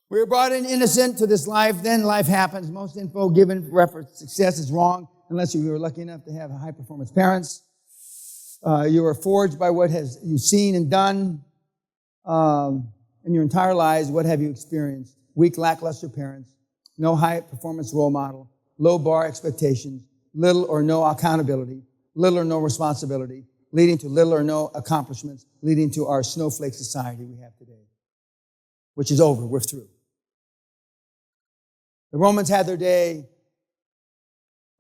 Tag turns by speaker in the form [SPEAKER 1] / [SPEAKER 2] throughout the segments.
[SPEAKER 1] We were brought in innocent to this life, then life happens. Most info given for success is wrong unless you were lucky enough to have high-performance parents. You are forged by what you've seen and done in your entire lives. What have you experienced? Weak, lackluster parents, no high-performance role model, low bar expectations, little or no accountability, little or no responsibility, leading to little or no accomplishments, leading to our snowflake society we have today, which is over. We're through. The Romans had their day.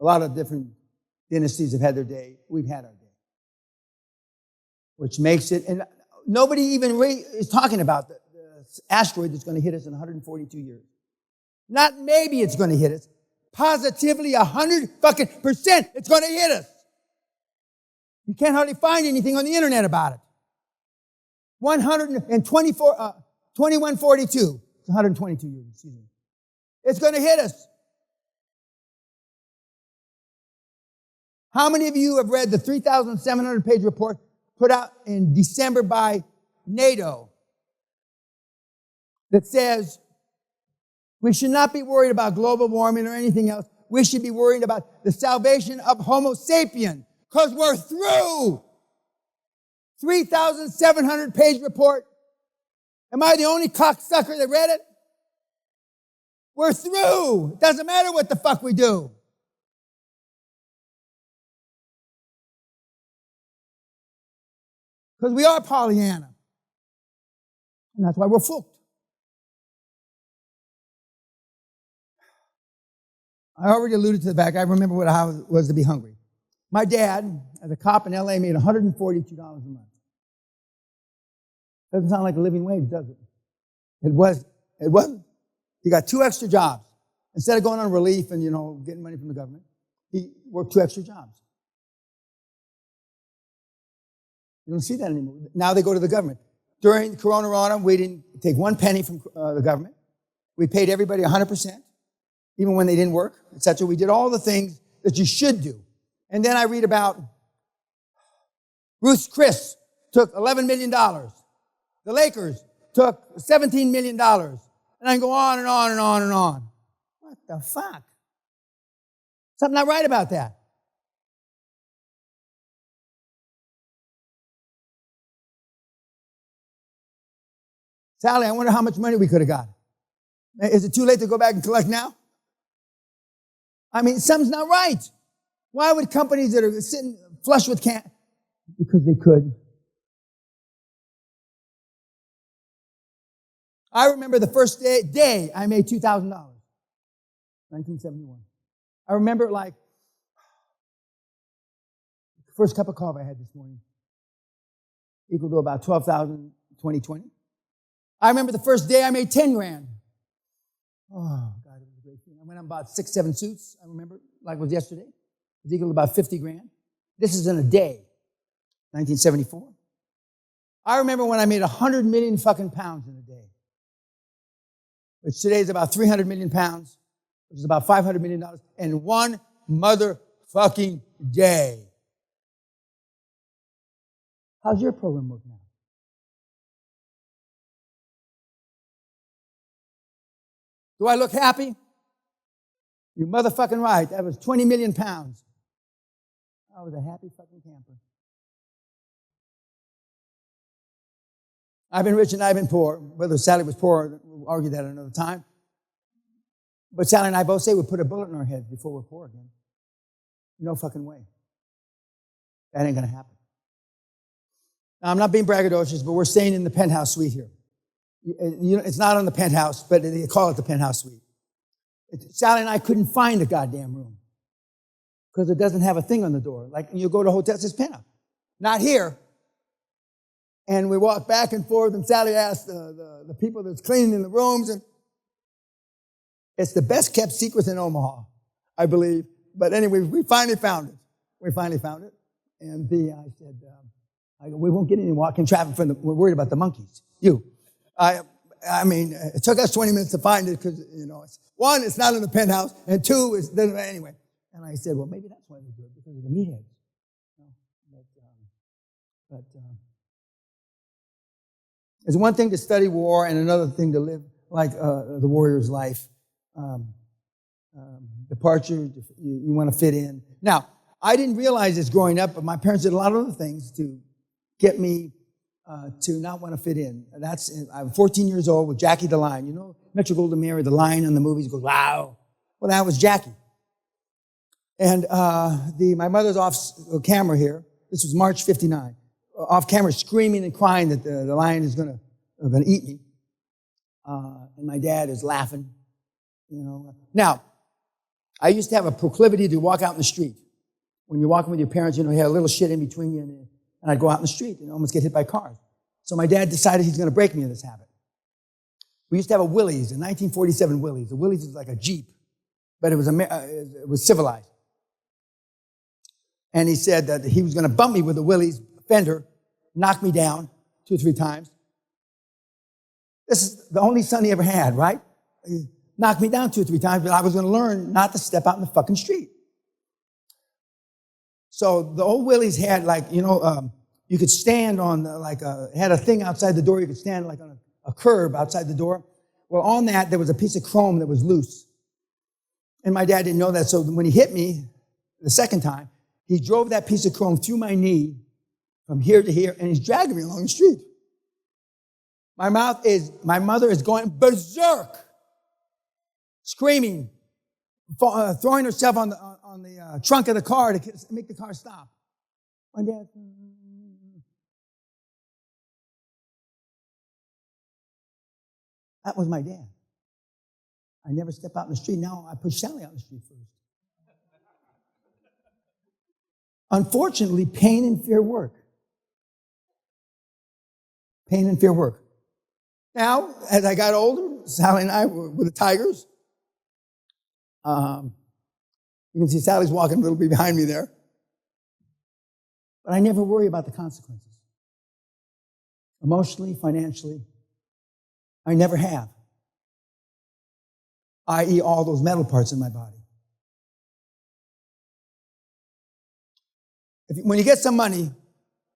[SPEAKER 1] A lot of different dynasties have had their day. We've had our day. Which makes it, and nobody even is talking about the asteroid that's going to hit us in 142 years. Not maybe it's going to hit us. Positively 100% it's going to hit us. You can't hardly find anything on the internet about it. 2142. It's 122 years, excuse me. It's going to hit us. How many of you have read the 3,700-page report put out in December by NATO that says we should not be worried about global warming or anything else. We should be worried about the salvation of Homo sapien because we're through. 3,700-page report. Am I the only cocksucker that read it? We're through. It doesn't matter what the fuck we do. Because we are Pollyanna. And that's why we're fooled. I already alluded to the fact I remember how it was to be hungry. My dad, as a cop in L.A., made $142 a month. Doesn't sound like a living wage, does it? It wasn't. He got 2 extra jobs. Instead of going on relief and, getting money from the government, he worked 2 extra jobs. You don't see that anymore. Now they go to the government. During Corona, we didn't take 1 penny from the government. We paid everybody 100%, even when they didn't work, etc. We did all the things that you should do. And then I read about Ruth's Chris took $11 million. The Lakers took $17 million. And I can go on and on and on and on. What the fuck? Something not right about that. Sally, I wonder how much money we could have got. Is it too late to go back and collect now? I mean, something's not right. Why would companies that are sitting flush with cash? Because they could. I remember the first day I made $2,000, 1971. I remember the first cup of coffee I had this morning equal to about 12,000, 2020. I remember the first day I made 10 grand. Oh, God, it was a great thing. I went on about 6, 7 suits, I remember, like it was yesterday. It was equal to about 50 grand. This is in a day, 1974. I remember when I made 100 million fucking pounds in a day, which today is about 300 million pounds, which is about $500 million in one motherfucking day. How's your program work now? Do I look happy? You're motherfucking right. That was 20 million pounds. I was a happy fucking camper. I've been rich and I've been poor. Whether Sally was poor, we'll argue that another time. But Sally and I both say we put a bullet in our heads before we're poor again. No fucking way. That ain't going to happen. Now, I'm not being braggadocious, but we're staying in the penthouse suite here. It's not on the penthouse, but they call it the penthouse suite. Sally and I couldn't find the goddamn room because it doesn't have a thing on the door. Like you go to hotels, it says penthouse. Not here. And we walked back and forth, and Sally asked the people that's cleaning the rooms, and it's the best kept secret in Omaha, I believe. But anyway, we finally found it. And I said, we won't get any walking traffic we're worried about the monkeys. I mean, it took us 20 minutes to find it because, one, it's not in the penthouse, and two, anyway. And I said, well, maybe that's why we do it, because of the meatheads. But it's one thing to study war and another thing to live like the warrior's life. Departure, you want to fit in. Now, I didn't realize this growing up, but my parents did a lot of other things to get me to not want to fit in. I'm 14 years old with Jackie the Lion. You know, Metro-Goldwyn-Mayer, the lion in the movies goes, wow. Well, that was Jackie. And my mother's off camera here. This was March 59. Off camera, screaming and crying that the lion is going to eat me. And my dad is laughing. You know. Now, I used to have a proclivity to walk out in the street. When you're walking with your parents, you know, you have a little shit in between you, and I'd go out in the street and almost get hit by cars. So my dad decided he's going to break me of this habit. We used to have a Willys, a 1947 Willys. The Willys was like a Jeep, but it was civilized. And he said that he was going to bump me with a Willys fender, knock me down 2 or 3 times. This is the only son he ever had, right? He knocked me down 2 or 3 times, but I was going to learn not to step out in the fucking street. So the old Willys had you could stand on had a thing outside the door. You could stand like on a curb outside the door. Well, on that, there was a piece of chrome that was loose. And my dad didn't know that. So when he hit me the second time, he drove that piece of chrome through my knee from here to here, and he's dragging me along the street. My mother is going berserk, screaming, throwing herself on the trunk of the car to make the car stop. My dad, that was my dad. I never step out in the street. Now I push Sally out in the street first. Unfortunately, pain and fear work. Pain and fear work. Now, as I got older, Sally and I were the Tigers. You can see Sally's walking a little bit behind me there. But I never worry about the consequences. Emotionally, financially, I never have. I.e. all those metal parts in my body. When you get some money,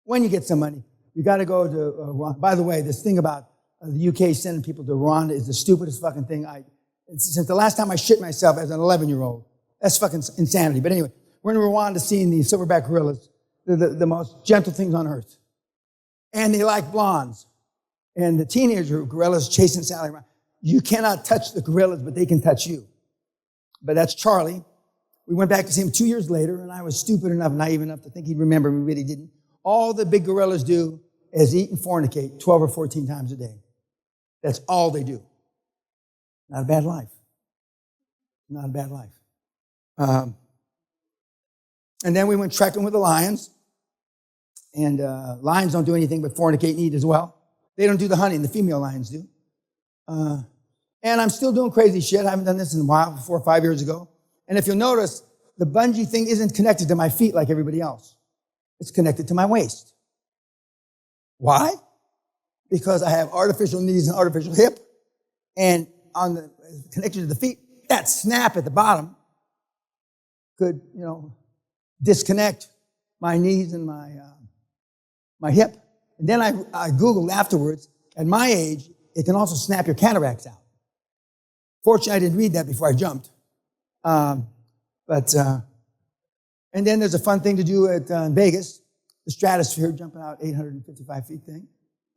[SPEAKER 1] you got to go to Rwanda. By the way, this thing about the UK sending people to Rwanda is the stupidest fucking thing. Since the last time I shit myself as an 11-year-old. That's fucking insanity. But anyway, we're in Rwanda seeing the silverback gorillas. They're the most gentle things on earth. And they like blondes. And the teenager gorillas chasing Sally around. You cannot touch the gorillas, but they can touch you. But that's Charlie. We went back to see him 2 years later, and I was stupid enough, naive enough to think he'd remember me, but he didn't. All the big gorillas do is eat and fornicate 12 or 14 times a day. That's all they do. Not a bad life. Not a bad life. And then we went trekking with the lions. And lions don't do anything but fornicate and eat as well. They don't do the hunting. The female lions do. And I'm still doing crazy shit. I haven't done this in a while, 4 or 5 years ago. And if you'll notice, the bungee thing isn't connected to my feet like everybody else. It's connected to my waist. Why? Because I have artificial knees and artificial hip. And on the connection to the feet, that snap at the bottom could, disconnect my knees and my hip. And then I Googled afterwards, at my age, it can also snap your cataracts out. Fortunately, I didn't read that before I jumped. And then there's a fun thing to do at Vegas, the stratosphere, jumping out 855 feet thing.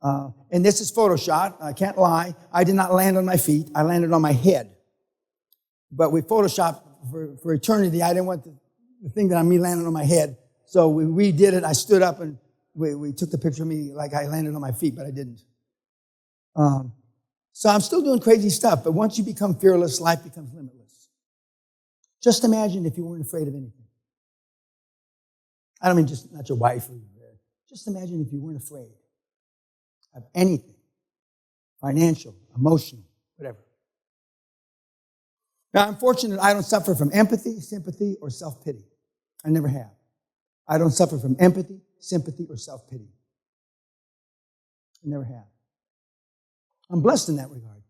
[SPEAKER 1] And this is Photoshopped. I can't lie. I did not land on my feet. I landed on my head. But we Photoshopped for eternity. I didn't want the thing that I'm me landing on my head. So we redid it. I stood up and we took the picture of me like I landed on my feet, but I didn't. So I'm still doing crazy stuff. But once you become fearless, life becomes limitless. Just imagine if you weren't afraid of anything. I don't mean just not your wife. Just imagine if you weren't afraid of anything. Financial, emotional, whatever. Now, I'm fortunate I don't suffer from empathy, sympathy, or self-pity. I never have. I don't suffer from empathy, sympathy, or self-pity. I never have. I'm blessed in that regard.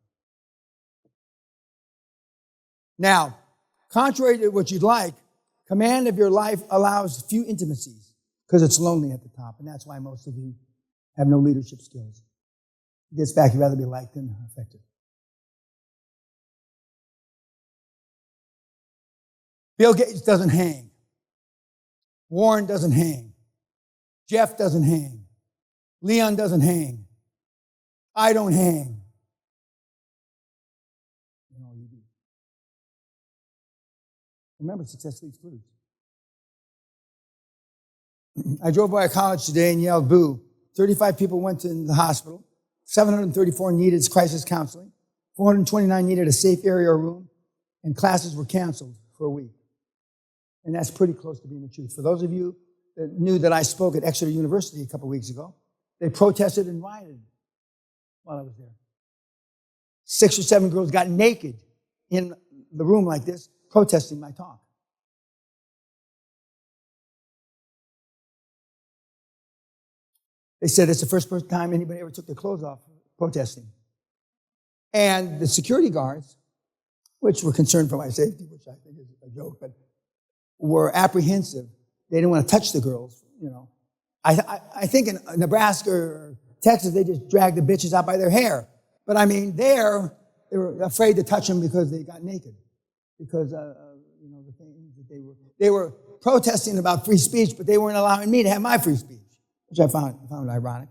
[SPEAKER 1] Now, contrary to what you'd like, command of your life allows few intimacies because it's lonely at the top, and that's why most of you have no leadership skills. It gets back, you'd rather be liked than affected. Bill Gates doesn't hang. Warren doesn't hang. Jeff doesn't hang. Leon doesn't hang. I don't hang. No, you do. Remember, success leaves clues. I drove by a college today and yelled, boo. 35 people went to the hospital. 734 needed crisis counseling. 429 needed a safe area or room. And classes were canceled for a week. And that's pretty close to being the truth. For those of you that knew that I spoke at Exeter University a couple weeks ago, they protested and rioted while I was there. 6 or 7 girls got naked in the room like this, protesting my talk. They said it's the first time anybody ever took their clothes off protesting. And the security guards, which were concerned for my safety, which I think is a joke, but were apprehensive. They didn't want to touch the girls, you know. I think in Nebraska or Texas, they just dragged the bitches out by their hair. But I mean, they were afraid to touch them because they got naked. Because, you know, the things that they were protesting about free speech, but they weren't allowing me to have my free speech, which I found ironic.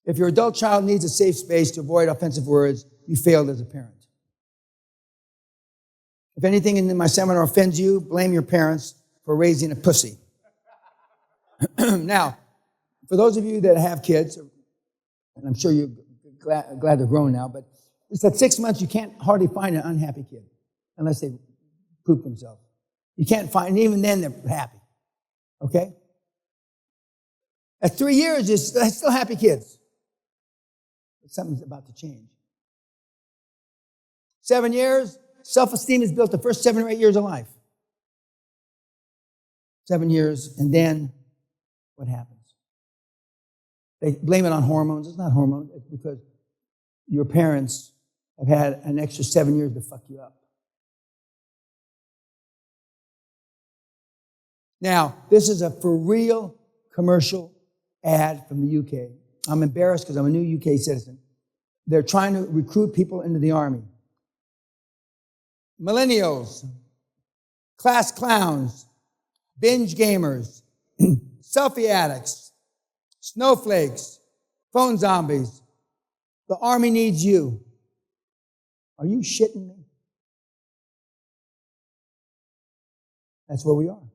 [SPEAKER 1] If your adult child needs a safe space to avoid offensive words, you failed as a parent. If anything in my seminar offends you, blame your parents for raising a pussy. Now, for those of you that have kids, and I'm sure you're glad they're grown now, but it's at 6 months you can't hardly find an unhappy kid unless they poop themselves. You can't find, and even then they're happy. Okay? At 3 years, they're still happy kids. But something's about to change. 7 years, self-esteem is built the first 7 or 8 years of life. 7 years, and then what happens? They blame it on hormones. It's not hormones. It's because your parents have had an extra 7 years to fuck you up. Now, this is a for real commercial ad from the UK. I'm embarrassed because I'm a new UK citizen. They're trying to recruit people into the army. Millennials, class clowns, binge gamers, selfie addicts, snowflakes, phone zombies. The army needs you. Are you shitting me? That's where we are.